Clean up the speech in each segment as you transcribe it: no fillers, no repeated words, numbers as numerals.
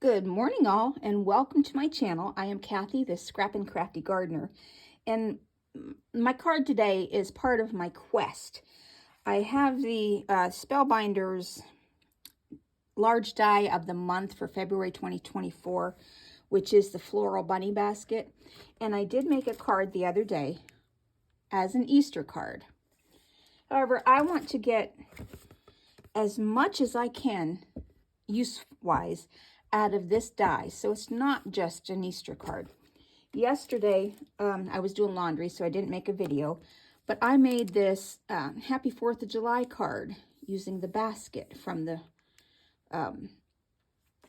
Good morning all, and welcome to my channel. I am Kathy, the Scrap and Crafty Gardener, and my card today is part of my quest. I have the Spellbinders large die of the month for February 2024, which is the Floral Bunny Basket, and I did make a card the other day as an Easter card. However, I want to get as much as I can use-wise out of this die, so it's not just an Easter card. Yesterday, I was doing laundry, so I didn't make a video, but I made this Happy 4th of July card using the basket from the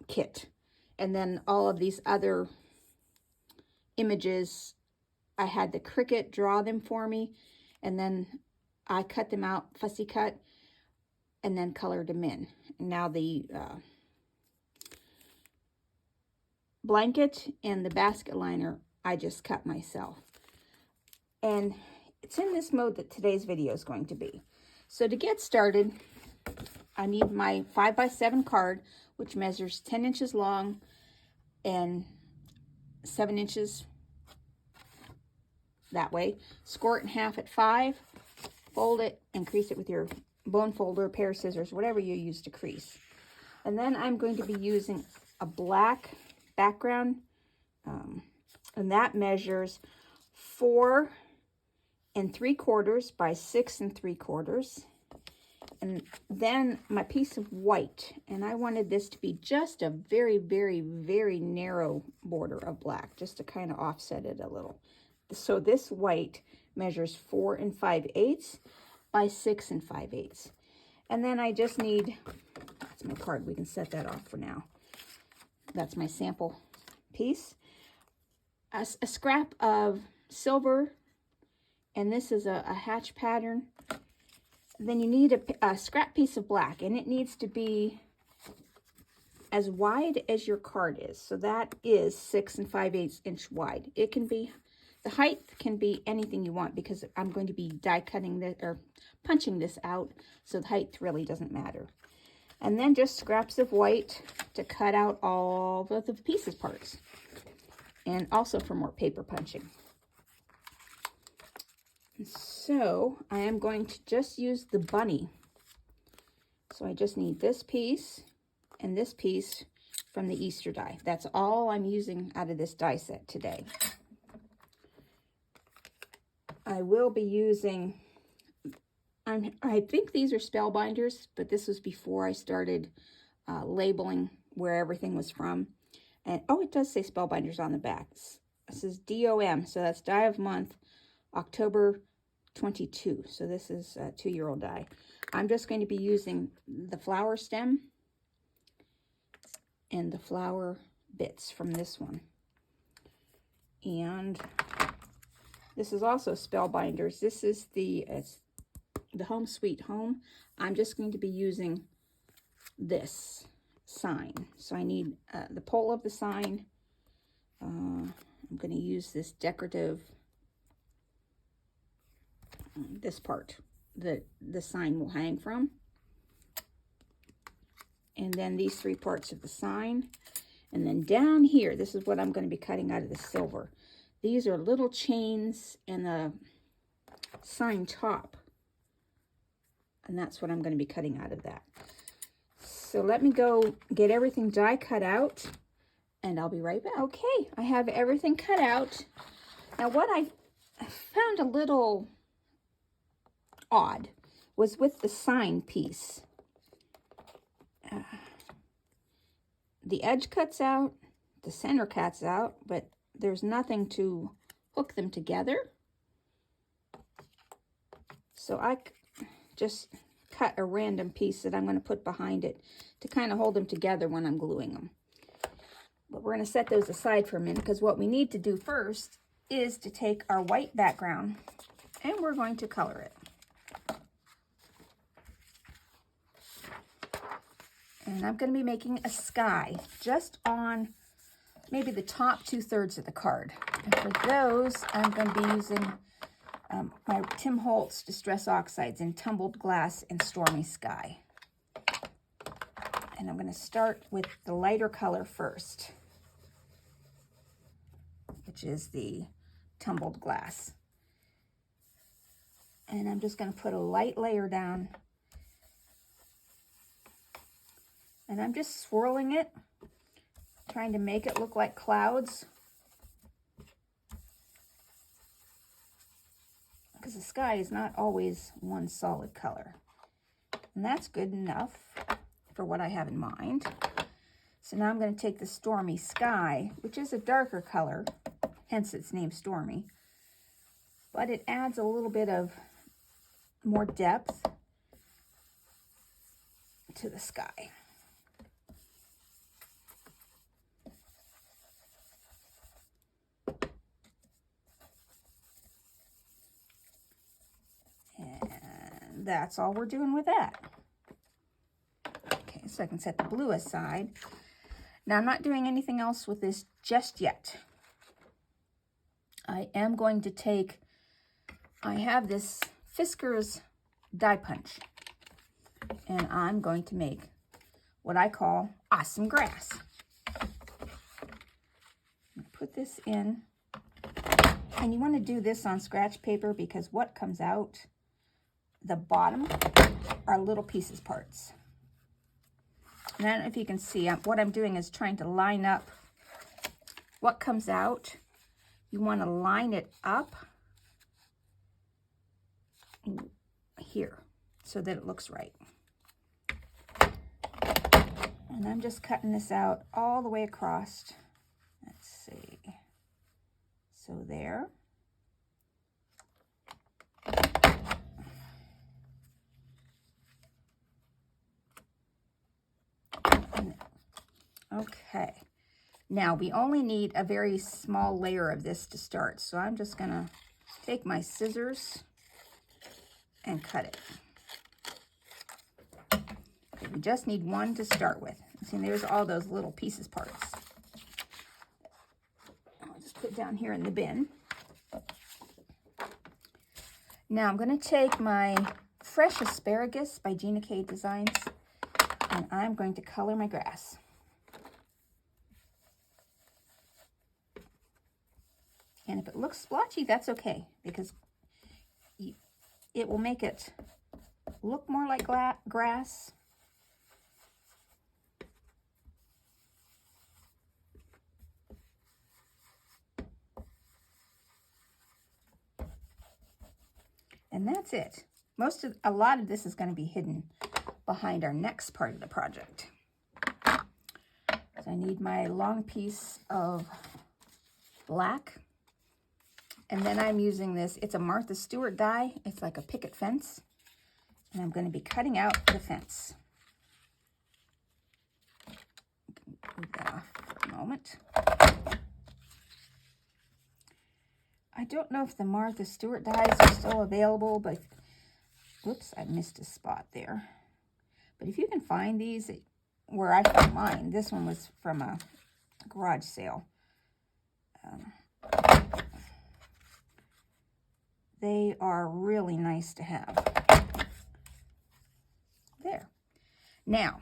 kit. And then all of these other images, I had the Cricut draw them for me, and then I cut them out, fussy cut, and then colored them in. And now the blanket and the basket liner I just cut myself, and it's in this mode that today's video is going to be. So to get started, I need my 5x7 card, which measures 10 inches long and 7 inches that way. Score it in half at 5, fold it and crease it with your bone folder, pair of scissors, whatever you use to crease. And then I'm going to be using a black background, and that measures 4 3/4 by 6 3/4, and then my piece of white, and I wanted this to be just a very, very, very narrow border of black, just to kind of offset it a little. So this white measures 4 5/8 by 6 5/8, and then I just need, that's my card, we can set that off for now. That's my sample piece. A scrap of silver, and this is a hatch pattern. Then you need a scrap piece of black, and it needs to be as wide as your card is. So that is 6 5/8 inch wide. It can be, the height can be anything you want, because I'm going to be die cutting this or punching this out, so the height really doesn't matter. And then just scraps of white to cut out all of the pieces parts. And also for more paper punching. So I am going to just use the bunny. So I just need this piece and this piece from the Easter die. That's all I'm using out of this die set today. I will be using, I think these are Spellbinders, but this was before I started labeling where everything was from. And oh, it does say Spellbinders on the back. This is DOM, so that's die of month, October 22. So this is a 2-year-old die. I'm just going to be using the flower stem and the flower bits from this one. And this is also Spellbinders. This is the Home Sweet Home. I'm just going to be using this sign. So I need the pole of the sign. I'm going to use this decorative, this part that the sign will hang from. And then these 3 parts of the sign. And then down here, this is what I'm going to be cutting out of the silver. These are little chains and the sign top. And that's what I'm going to be cutting out of that. So let me go get everything die cut out, and I'll be right back. Okay, I have everything cut out. Now what I found a little odd was with the sign piece. The edge cuts out, the center cuts out, but there's nothing to hook them together. So I just cut a random piece that I'm going to put behind it to kind of hold them together when I'm gluing them. But we're going to set those aside for a minute, because what we need to do first is to take our white background and we're going to color it. And I'm going to be making a sky just on maybe the top 2/3 of the card. And for those, I'm going to be using my Holtz Distress Oxides in Tumbled Glass and Stormy Sky. And I'm going to start with the lighter color first, which is the tumbled glass. And I'm just going to put a light layer down. And I'm just swirling it, trying to make it look like clouds. Because the sky is not always one solid color. And that's good enough for what I have in mind. So now I'm going to take the Stormy Sky, which is a darker color, hence its name Stormy, but it adds a little bit of more depth to the sky. And that's all we're doing with that. Okay, so I can set the blue aside. Now I'm not doing anything else with this just yet. I am going to take, I have this Fisker's die punch, and I'm going to make what I call awesome grass. Put this in, and you want to do this on scratch paper because what comes out the bottom are little pieces parts. And I don't know if you can see, what I'm doing is trying to line up what comes out. You want to line it up here so that it looks right. And I'm just cutting this out all the way across. Let's see. So there. Okay. Now we only need a very small layer of this to start. So I'm just gonna take my scissors and cut it. Okay, we just need one to start with. See, there's all those little pieces parts. I'll just put down here in the bin. Now I'm going to take my fresh Asparagus by GinaK Designs, and I'm going to color my grass. And if it looks splotchy, that's okay, because it will make it look more like grass. And that's it. A lot of this is going to be hidden behind our next part of the project. So I need my long piece of black. And then I'm using this, it's a Martha Stewart die. It's like a picket fence. And I'm going to be cutting out the fence. Move that off for a moment. I don't know if the Martha Stewart dies are still available, but, whoops, I missed a spot there. But if you can find these, where I found mine, this one was from a garage sale. They are really nice to have. There. Now,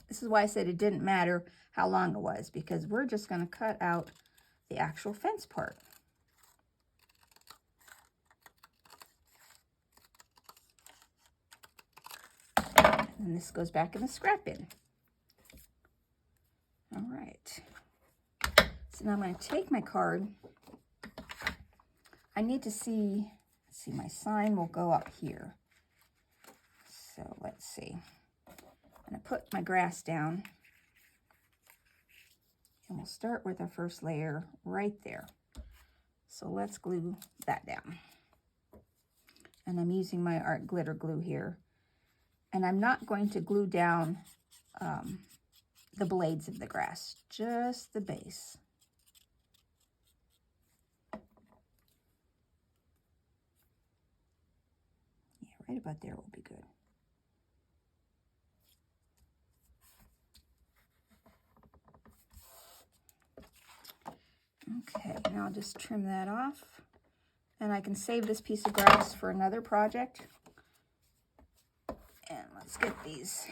this is why I said it didn't matter how long it was, because we're just going to cut out the actual fence part. And this goes back in the scrap bin. All right. So now I'm going to take my card. I need to see, let's see, my sign will go up here. So let's see. I'm going to put my grass down. And we'll start with our first layer right there. So let's glue that down. And I'm using my art glitter glue here. And I'm not going to glue down the blades of the grass, just the base. Yeah, right about there will be good. Okay, now I'll just trim that off. And I can save this piece of grass for another project. And let's get these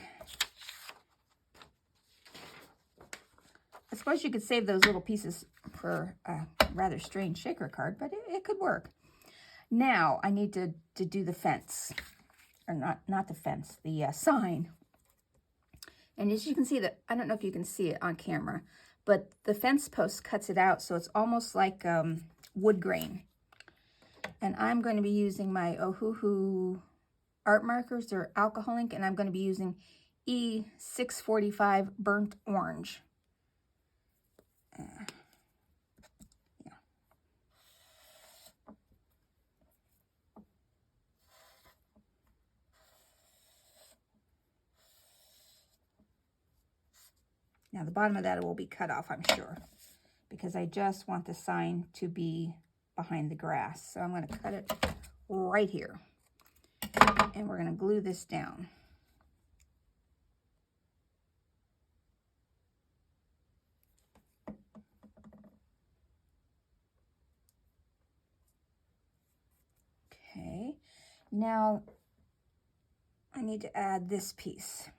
suppose you could save those little pieces for a rather strange shaker card, but it could work. Now I need to do the fence, or not the fence, the sign. And as you can see, that I don't know if you can see it on camera, but the fence post cuts it out, so it's almost like wood grain. And I'm going to be using my Ohuhu art markers. They're alcohol ink, and I'm going to be using E645 Burnt Orange. Yeah. Now the bottom of that will be cut off, I'm sure, because I just want the sign to be behind the grass. So I'm going to cut it right here. And we're going to glue this down. Okay, now I need to add this piece.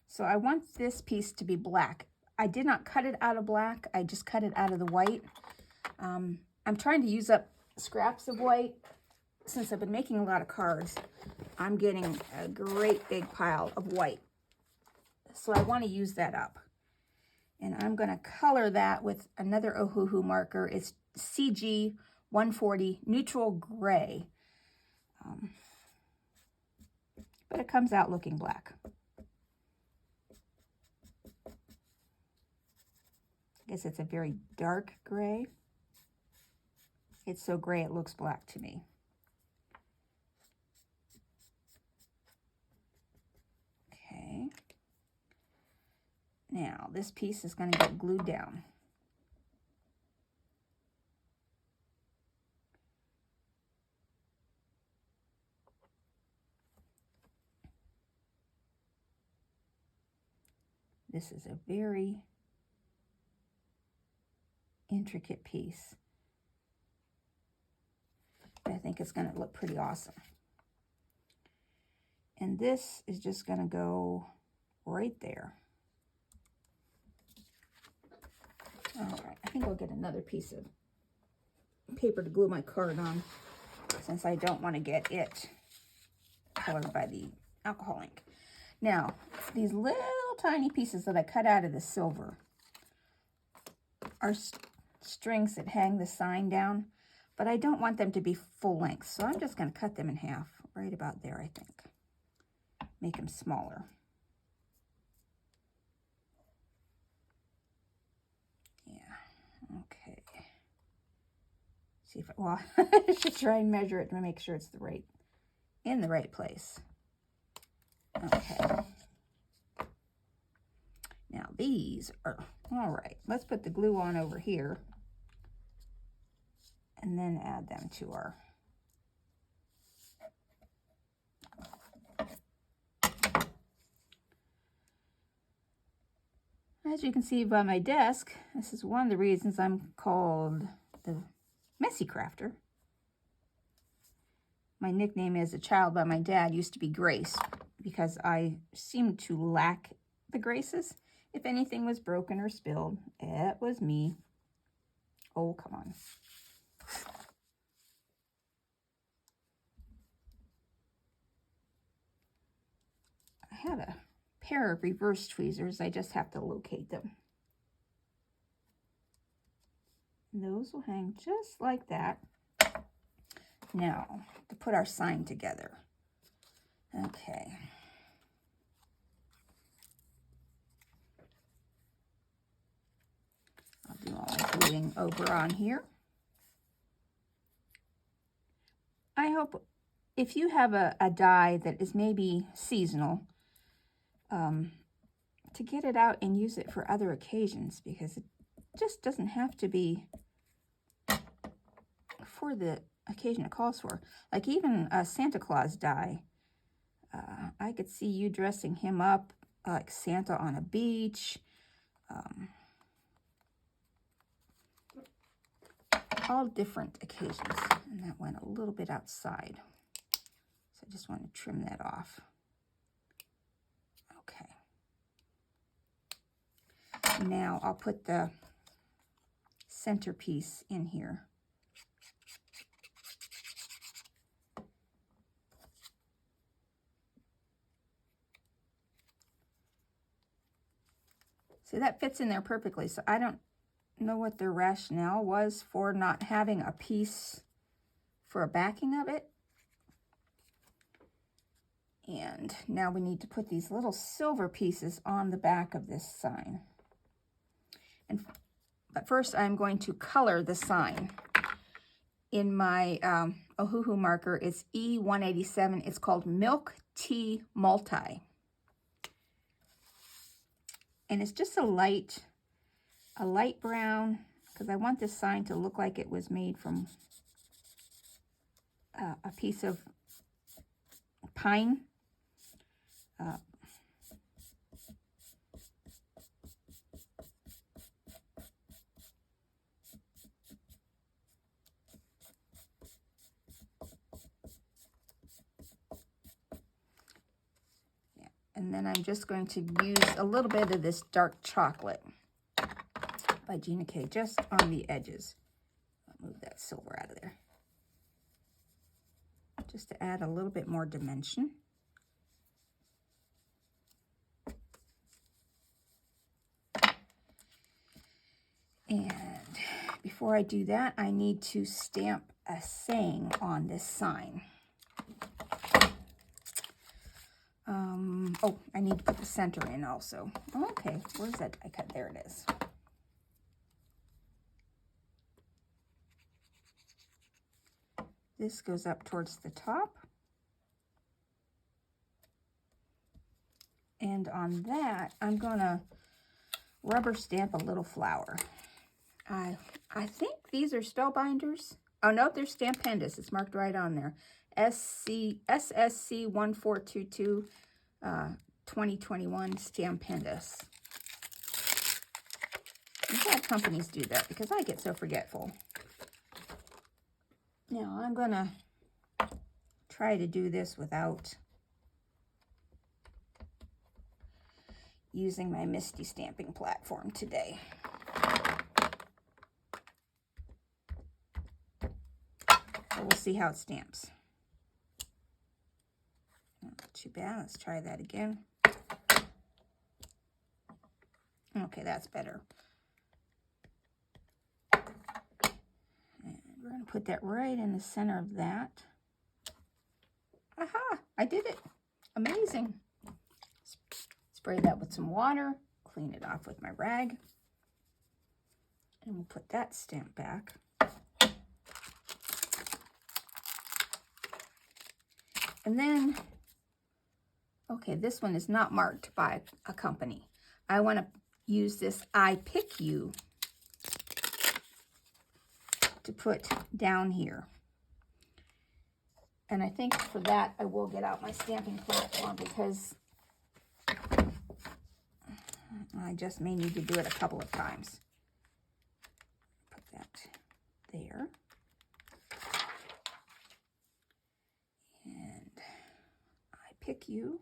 So I want this piece to be black. I did not cut it out of black. I just cut it out of the white. I'm trying to use up scraps of white. Since I've been making a lot of cards, I'm getting a great big pile of white. So I want to use that up. And I'm going to color that with another Ohuhu marker. It's CG140 Neutral Gray. But it comes out looking black. I guess it's a very dark gray. It's so gray it looks black to me. Okay. Now this piece is going to get glued down. This is a very intricate piece. But I think it's going to look pretty awesome. And this is just going to go right there. All right, I think I'll get another piece of paper to glue my card on, since I don't want to get it colored by the alcohol ink. Now, these little tiny pieces that I cut out of the silver are strings that hang the sign down, but I don't want them to be full length, so I'm just going to cut them in half, right about there, I think. Make them smaller. Yeah, okay. See if well, I should try and measure it to make sure it's in the right place. Okay. Now these are, all right, let's put the glue on over here and then add them to our as you can see by my desk, this is one of the reasons I'm called the Messy Crafter. My nickname as a child by my dad used to be Grace, because I seemed to lack the graces. If anything was broken or spilled, it was me. Oh, come on. I have a pair of reverse tweezers. I just have to locate them. And those will hang just like that. Now, to put our sign together. Okay. I'll do all my gluing over on here. I hope if you have a die that is maybe seasonal, to get it out and use it for other occasions, because it just doesn't have to be for the occasion it calls for. Like even a Santa Claus die, I could see you dressing him up like Santa on a beach, all different occasions. And that went a little bit outside, so I just want to trim that off. Okay. Now I'll put the centerpiece in here. See, that fits in there perfectly. So I don't know what their rationale was for not having a piece for a backing of it. And now we need to put these little silver pieces on the back of this sign. But first I'm going to color the sign. In my Ohuhu marker, it's E187. It's called Milk Tea Multi. And it's just a light brown, because I want this sign to look like it was made from a piece of pine. And then I'm just going to use a little bit of this dark chocolate by GinaK just on the edges. I'll move that silver out of there. Just to add a little bit more dimension. And before I do that, I need to stamp a saying on this sign. Oh, I need to put the center in also. Oh, okay, where's that die cut? There it is. This goes up towards the top. And on that, I'm gonna rubber stamp a little flower. I think these are Spellbinders. Oh no, they're Stampendous. It's marked right on there. SSC1422 2021 Stampendous. I'm glad companies do that because I get so forgetful. Now I'm gonna try to do this without using my Misty stamping platform today. So we'll see how it stamps. Not too bad. Let's try that again. Okay, that's better. And we're going to put that right in the center of that. Aha! I did it. Amazing. Spray that with some water. Clean it off with my rag. And we'll put that stamp back. And then, okay, this one is not marked by a company. I want to use this I Pick You to put down here. And I think for that, I will get out my stamping platform because I just may need to do it a couple of times. Put that there. And I Pick You.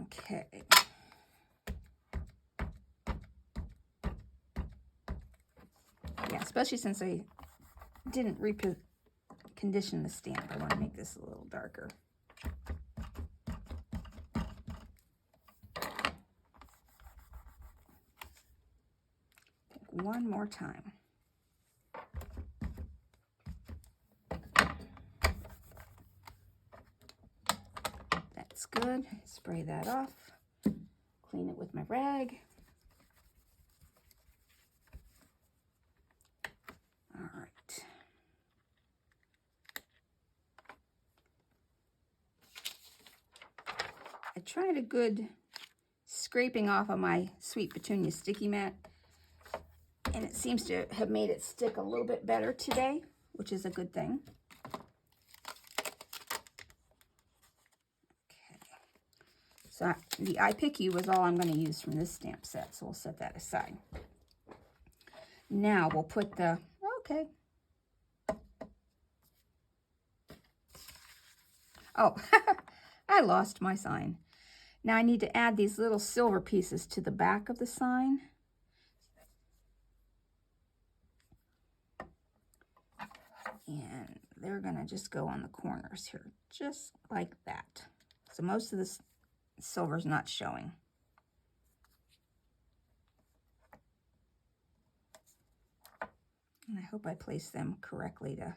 Okay. Yeah, especially since I didn't recondition the stamp. I want to make this a little darker. One more time. That's good. Spray that off. Clean it with my rag. All right. I tried a good scraping off of my Sweet Petunia sticky mat, and it seems to have made it stick a little bit better today, which is a good thing. Okay. So the I Pick You was all I'm going to use from this stamp set, so we'll set that aside. Now we'll put the, okay. Oh, I lost my sign. Now I need to add these little silver pieces to the back of the sign. And they're gonna just go on the corners here, just like that. So most of this silver's not showing. And I hope I place them correctly to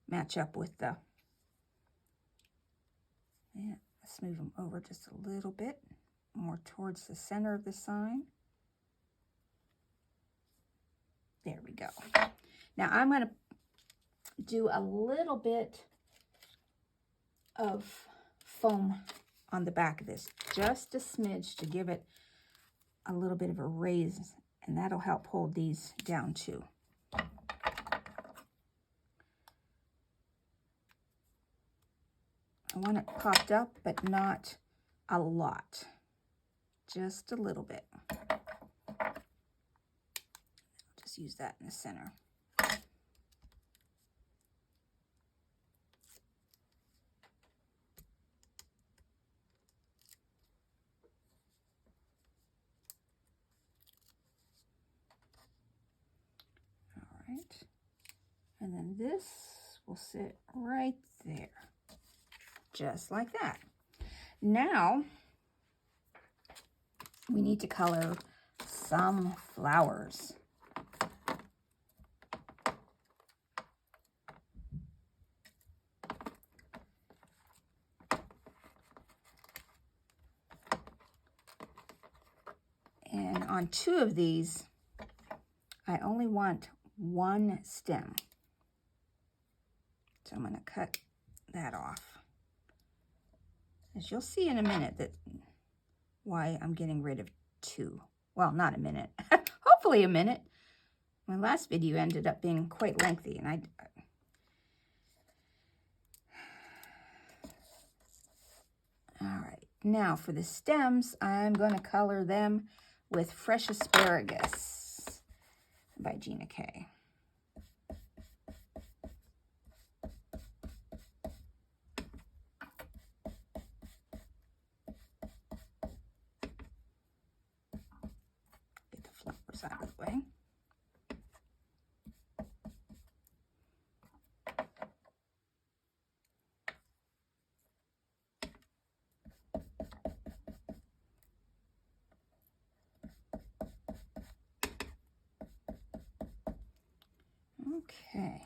match up with the, yeah, let's move them over just a little bit more towards the center of the sign. There we go. Now I'm going to do a little bit of foam on the back of this, just a smidge to give it a little bit of a raise, and that'll help hold these down too. I want it popped up, but not a lot, just a little bit. Just use that in the center. All right, and then this will sit right there. Just like that. Now, we need to color some flowers. And on 2 of these, I only want 1 stem. So I'm going to cut that off. As you'll see in a minute that why I'm getting rid of 2. Well, not a minute. Hopefully a minute. My last video ended up being quite lengthy, and all right, now for the stems, I'm going to color them with Fresh Asparagus by GinaK. Out of the way. Okay.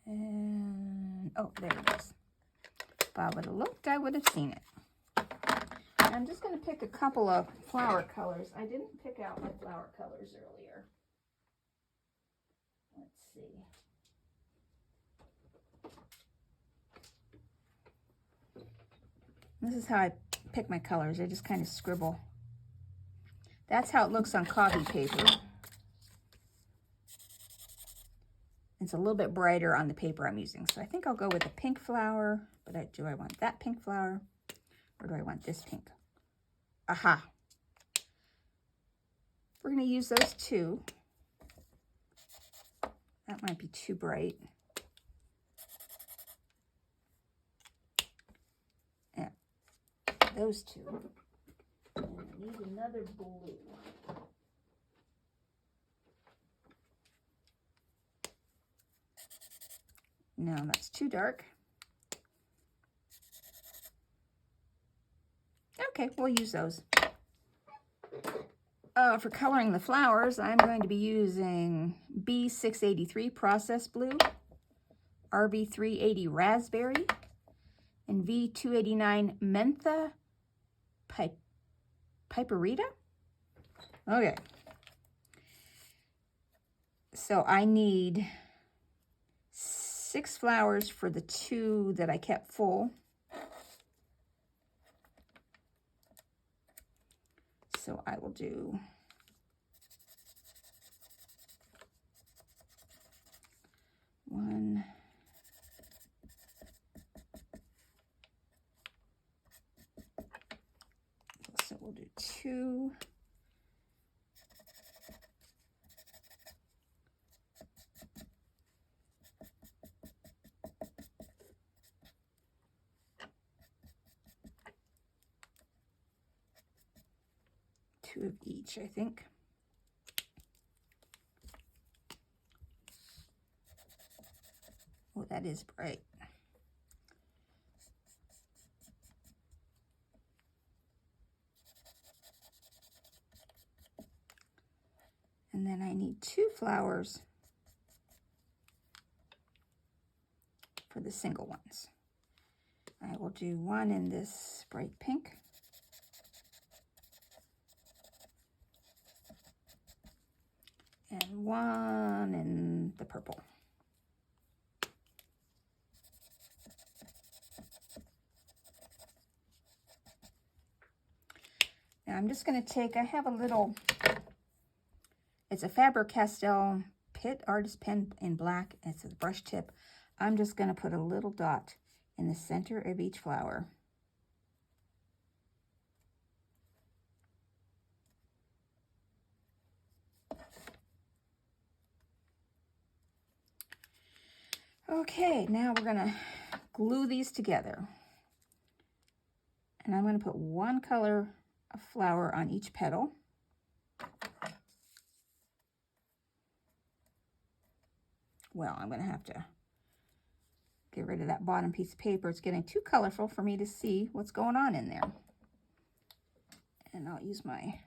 And oh, there it is. If I would have looked, I would have seen it. I'm just going to pick a couple of flower colors. I didn't pick out my flower colors earlier. Let's see. This is how I pick my colors. I just kind of scribble. That's how it looks on copy paper. It's a little bit brighter on the paper I'm using. So I think I'll go with a pink flower. But do I want that pink flower? Or do I want this pink? Aha. We're going to use those 2. That might be too bright. Yeah, those 2. And I need another blue. No, that's too dark. Okay, we'll use those. For coloring the flowers, I'm going to be using B683 Process Blue, RV380 Raspberry, and V289 Mentha Piperita. Okay. So I need 6 flowers for the 2 that I kept full. So I will do one, so we'll do 2, 2 of each, I think. Oh, that is bright. And then I need 2 flowers for the single ones. I will do 1 in this bright pink. And 1 in the purple. Now I'm just going to take, I have a little, it's a Faber-Castell PITT artist pen in black. It's a brush tip. I'm just going to put a little dot in the center of each flower. Okay, now we're going to glue these together. And I'm going to put 1 color of flower on each petal. Well, I'm going to have to get rid of that bottom piece of paper. It's getting too colorful for me to see what's going on in there. And I'll use my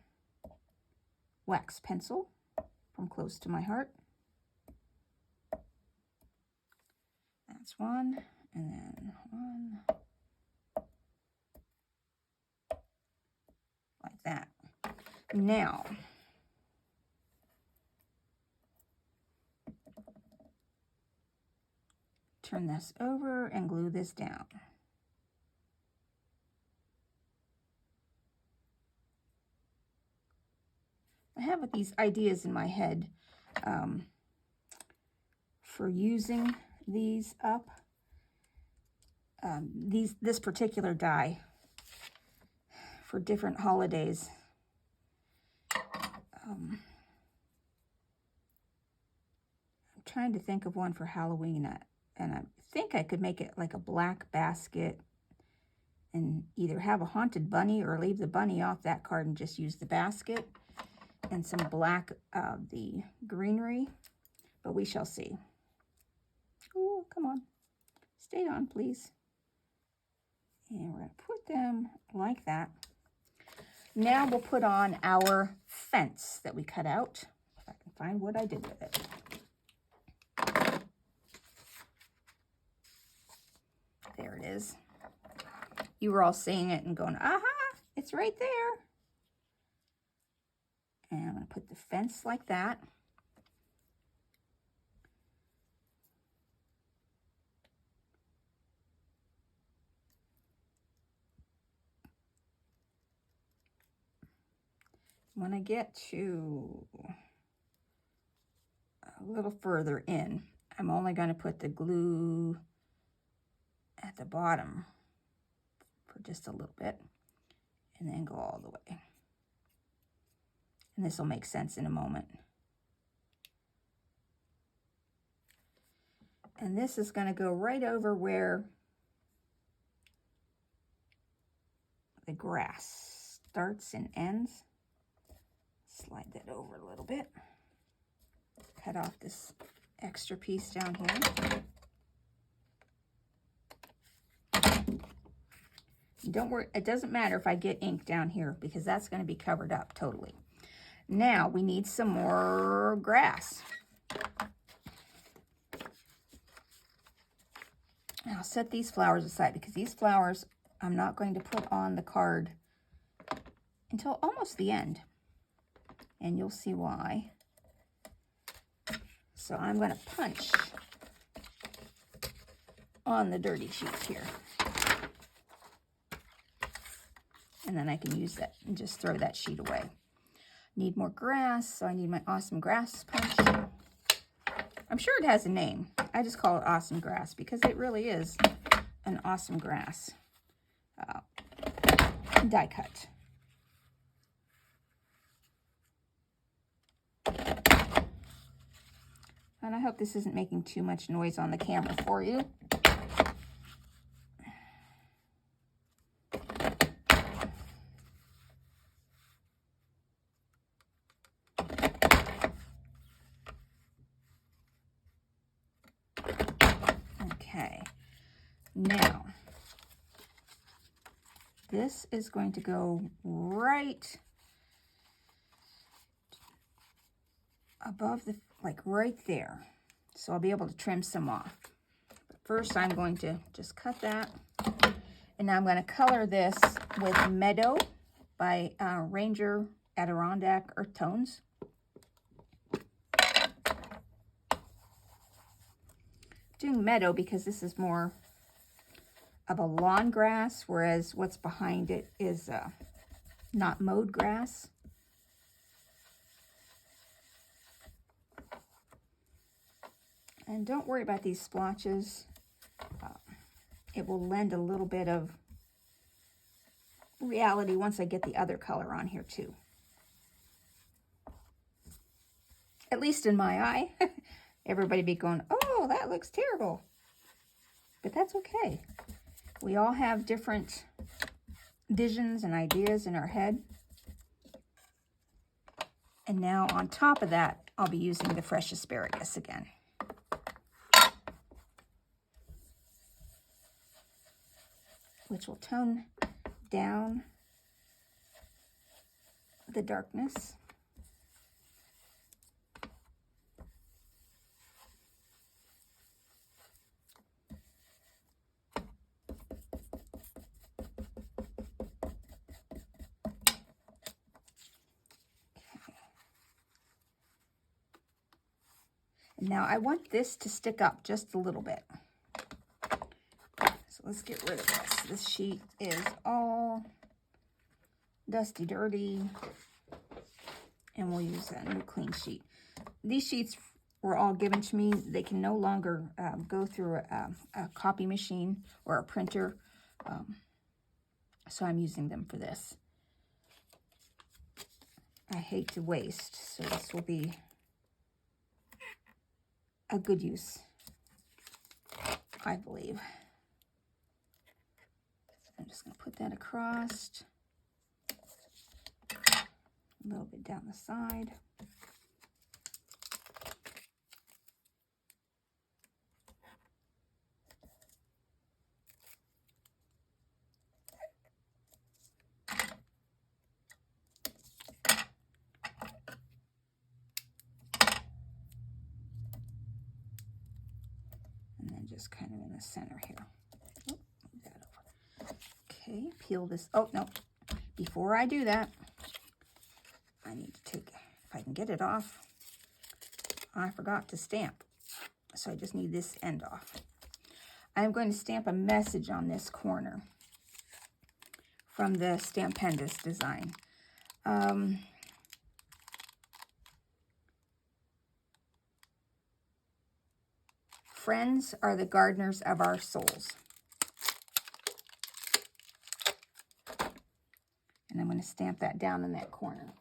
wax pencil from Close to My Heart. That's 1, and then 1. Like that. Now, turn this over and glue this down. I have these ideas in my head for using these up. This particular die for different holidays. I'm trying to think of one for Halloween, and I think I could make it like a black basket and either have a haunted bunny or leave the bunny off that card and just use the basket and some black of the greenery, but we shall see. Oh, come on. Stay on, please. And we're going to put them like that. Now we'll put on our fence that we cut out. If I can find what I did with it. There it is. You were all seeing it and going, aha, it's right there. And I'm going to put the fence like that. When I get to a little further in, I'm only going to put the glue at the bottom for just a little bit and then go all the way. And this will make sense in a moment. And this is going to go right over where the grass starts and ends. Slide that over a little bit. Cut off this extra piece down here. Don't worry, it doesn't matter if I get ink down here because that's going to be covered up totally. Now we need some more grass. And I'll set these flowers aside because these flowers I'm not going to put on the card until almost the end. And you'll see why. So I'm going to punch on the dirty sheets here. And then I can use that and just throw that sheet away. Need more grass, so I need my awesome grass punch. I'm sure it has a name. I just call it awesome grass because it really is an awesome grass die cut. And I hope this isn't making too much noise on the camera for you. Now, this is going to go right above the, like right there. So I'll be able to trim some off. But first I'm going to just cut that. And now I'm going to color this with Meadow by Ranger Adirondack Earthtones. Doing Meadow because this is more of a lawn grass, whereas what's behind it is not mowed grass. And don't worry about these splotches. It will lend a little bit of reality once I get the other color on here too. At least in my eye. Everybody be going, oh, that looks terrible. But that's okay. We all have different visions and ideas in our head. And now on top of that, I'll be using the fresh asparagus again. Which will tone down the darkness. Now I want this to stick up just a little bit. So let's get rid of this. This sheet is all dusty, dirty, and we'll use a new clean sheet. These sheets were all given to me. They can no longer go through a copy machine or a printer, so I'm using them for this. I hate to waste, so this will be a good use, I believe. I'm just going to put that across, a little bit down the side. And then just kind of in the center here. Oh, move that over. Okay, peel this. Oh, no. Before I do that, I need to take, if I can get it off, I forgot to stamp. So I just need this end off. I'm going to stamp a message on this corner from the Stampendous design. Friends are the gardeners of our souls. And I'm going to stamp that down in that corner.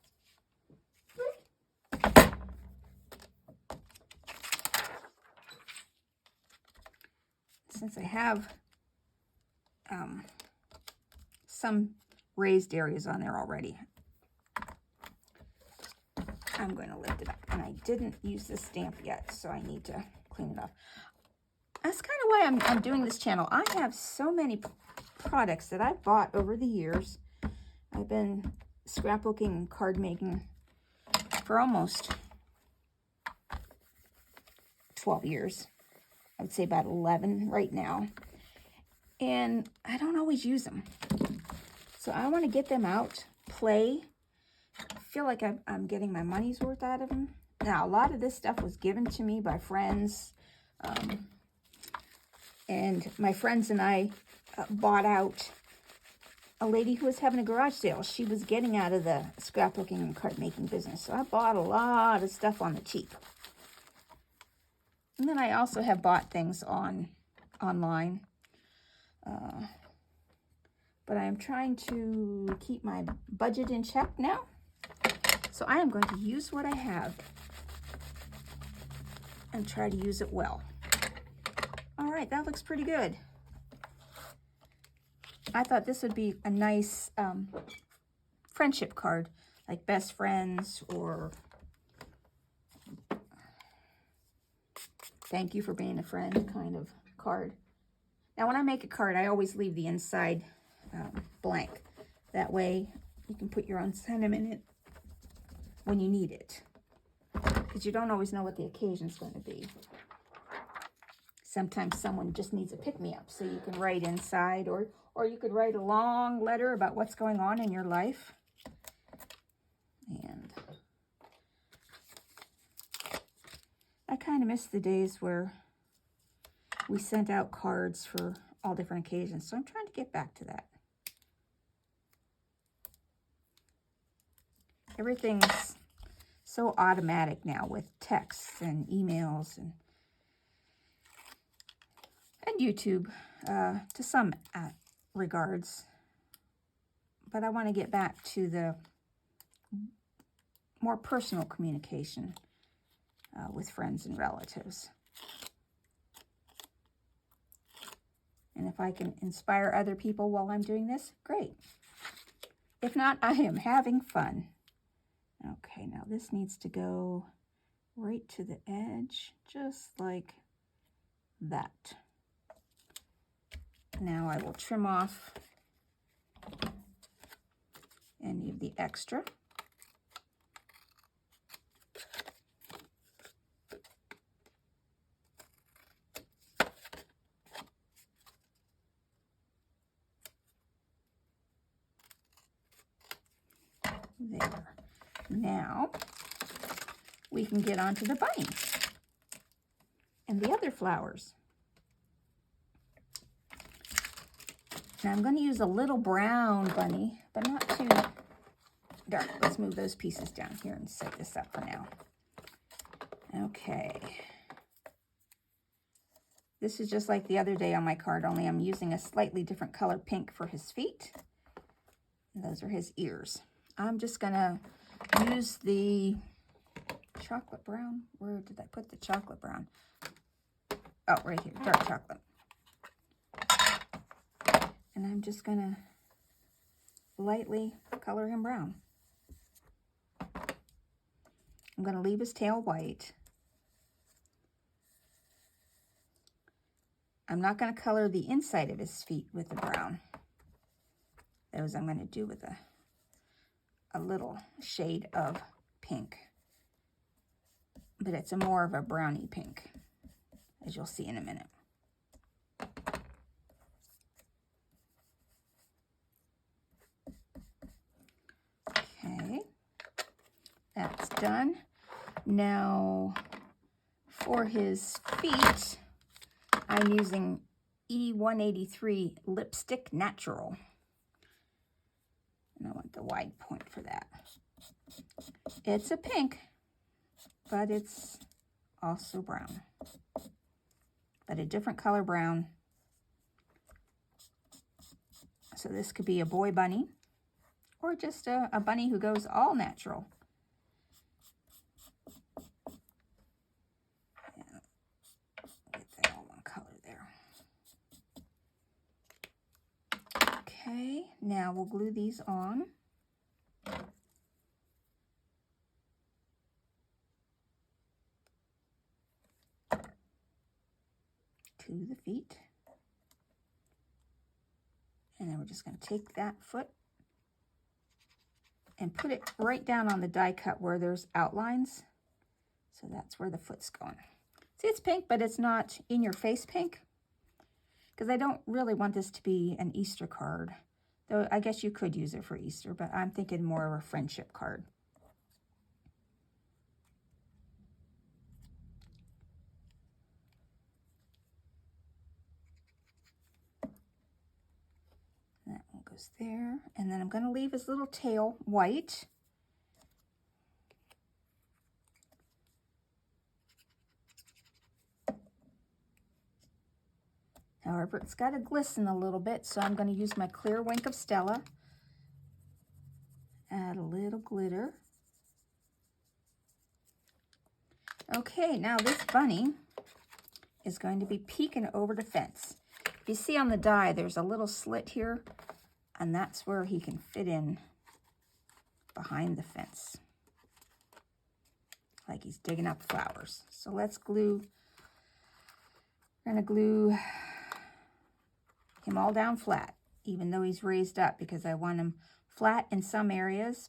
Since I have some raised areas on there already, I'm going to lift it up. And I didn't use this stamp yet, so I need to clean it off. That's kind of why I'm doing this channel. I have so many products that I've bought over the years. I've been scrapbooking and card making for almost 12 years. I would say about 11 right now. And I don't always use them. So I want to get them out, play. I feel like I'm getting my money's worth out of them. Now, a lot of this stuff was given to me by friends. And my friends and I bought out a lady who was having a garage sale. She was getting out of the scrapbooking and card making business. So I bought a lot of stuff on the cheap. And then I also have bought things online. But I am trying to keep my budget in check now. So I am going to use what I have and try to use it well. All right, that looks pretty good. I thought this would be a nice friendship card, like best friends or thank you for being a friend kind of card. Now when I make a card, I always leave the inside blank. That way you can put your own sentiment in it when you need it. Because you don't always know what the occasion's going to be. Sometimes someone just needs a pick-me-up, so you can write inside, or you could write a long letter about what's going on in your life. And I kind of miss the days where we sent out cards for all different occasions, so I'm trying to get back to that. Everything's so automatic now with texts and emails and YouTube to some regards. But I want to get back to the more personal communication with friends and relatives. And if I can inspire other people while I'm doing this, great. If not, I am having fun. Okay, now this needs to go right to the edge, just like that. Now I will trim off any of the extra. There. Now we can get onto the bunny and the other flowers. Now I'm going to use a little brown bunny, but not too dark. Let's move those pieces down here and set this up for now. Okay. This is just like the other day on my card, only I'm using a slightly different color pink for his feet. And those are his ears. I'm just going to use the chocolate brown. Where did I put the chocolate brown? Oh, right here, dark chocolate. And I'm just going to lightly color him brown. I'm going to leave his tail white. I'm not going to color the inside of his feet with the brown. Those I'm going to do with a little shade of pink. But it's more of a browny pink, as you'll see in a minute. Okay, that's done. Now, for his feet, I'm using E183 Lipstick Natural. And I want the wide point for that. It's a pink, but it's also brown. But a different color brown. So this could be a boy bunny, or just a bunny who goes all natural. Get that all one color there. Okay, now we'll glue these on. To the feet. And then we're just going to take that foot and put it right down on the die cut where there's outlines. So that's where the foot's going. See, it's pink, but it's not in your face pink, because I don't really want this to be an Easter card. Though I guess you could use it for Easter, but I'm thinking more of a friendship card. That one goes there. And then I'm going to leave his little tail white. However, it's got to glisten a little bit, so I'm going to use my clear Wink of Stella. Add a little glitter. Okay, now this bunny is going to be peeking over the fence. If you see on the die, there's a little slit here, and that's where he can fit in behind the fence, like he's digging up flowers. So let's glue. We're going to glue him all down flat, even though he's raised up, because I want him flat in some areas,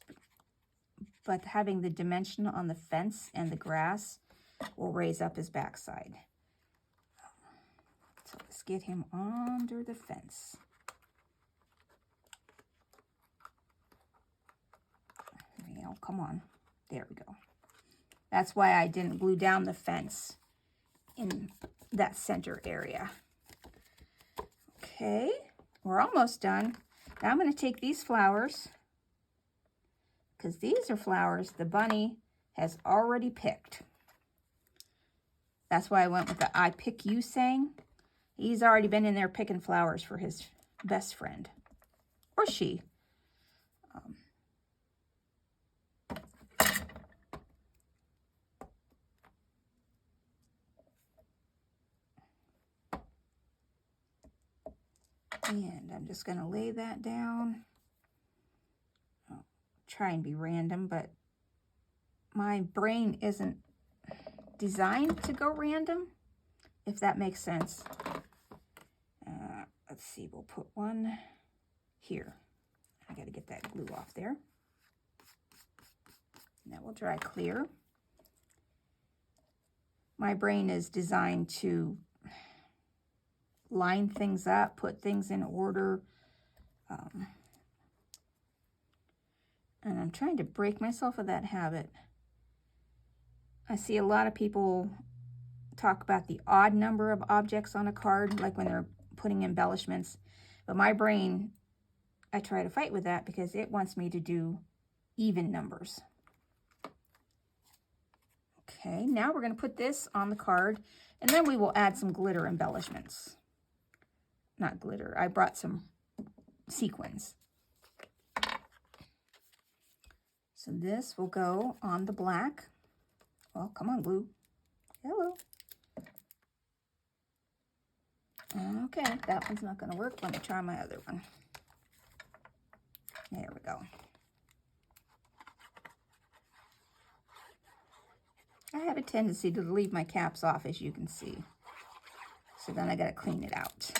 but having the dimension on the fence and the grass will raise up his backside. So let's get him under the fence. You know, come on. There we go. That's why I didn't glue down the fence in that center area. Okay, we're almost done. Now I'm going to take these flowers, because these are flowers the bunny has already picked. That's why I went with the I Pick You saying. He's already been in there picking flowers for his best friend. Or she. And I'm just going to lay that down. I'll try and be random, but my brain isn't designed to go random, if that makes sense. Let's see, we'll put one here. I got to get that glue off there. And that will dry clear. My brain is designed to line things up, put things in order. And I'm trying to break myself of that habit. I see a lot of people talk about the odd number of objects on a card, like when they're putting embellishments. But my brain, I try to fight with that because it wants me to do even numbers. Okay, now we're going to put this on the card, and then we will add some glitter embellishments. Not glitter, I brought some sequins. So this will go on the black. Well, come on, glue. Hello. Okay, that one's not going to work. Let me try my other one. There we go. I have a tendency to leave my caps off, as you can see. So then I got to clean it out.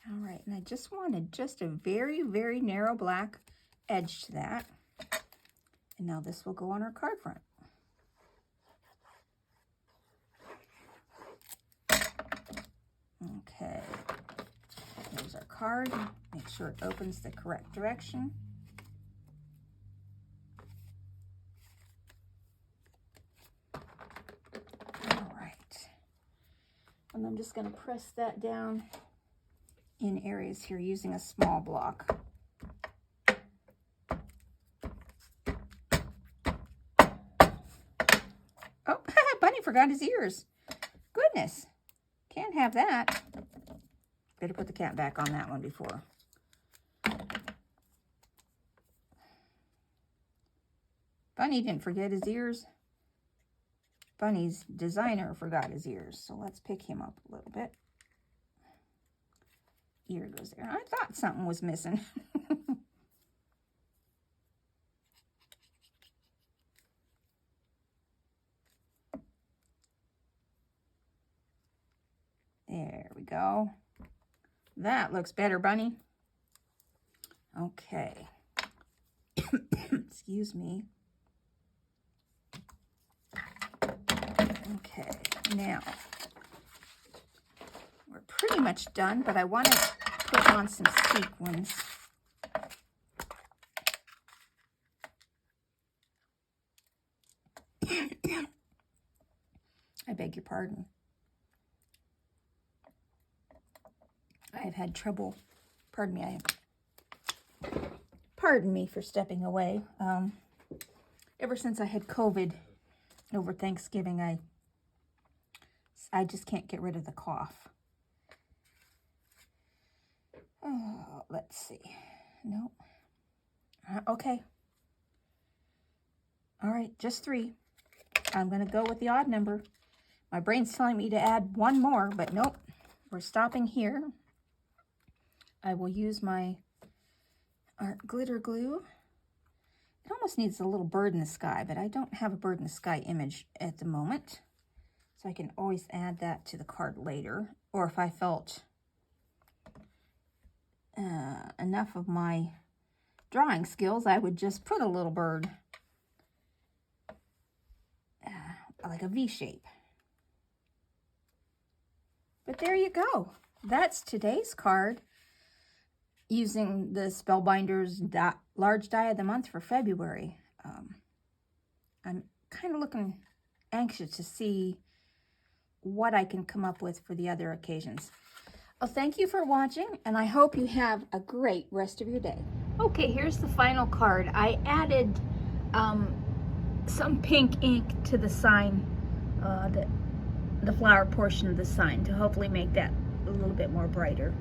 All right, and I just wanted just a very, very narrow black edge to that. And now this will go on our card front. Okay, here's our card. Make sure it opens the correct direction. All right, and I'm just going to press that down in areas here using a small block. Oh, Bunny forgot his ears. Goodness, can't have that. Better put the cap back on that one before. Bunny didn't forget his ears. Bunny's designer forgot his ears, so let's pick him up a little bit. Ear goes there. I thought something was missing. There we go. That looks better, Bunny. Okay. Excuse me. Okay, now we're pretty much done, but I want to put on some sequins. I beg your pardon. I've had trouble, pardon me for stepping away. Ever since I had COVID over Thanksgiving, I just can't get rid of the cough. Oh, let's see. Nope. Okay. All right, just 3. I'm going to go with the odd number. My brain's telling me to add one more, but nope. We're stopping here. I will use my art glitter glue. It almost needs a little bird in the sky, but I don't have a bird in the sky image at the moment. So I can always add that to the card later. Or if I felt enough of my drawing skills, I would just put a little bird, like a V shape. But there you go. That's today's card using the Spellbinders Large Die of the Month for February. I'm kind of anxious to see what I can come up with for the other occasions. Well, thank you for watching, and I hope you have a great rest of your day. Okay, here's the final card. I added some pink ink to the sign, the flower portion of the sign, to hopefully make that a little bit more brighter.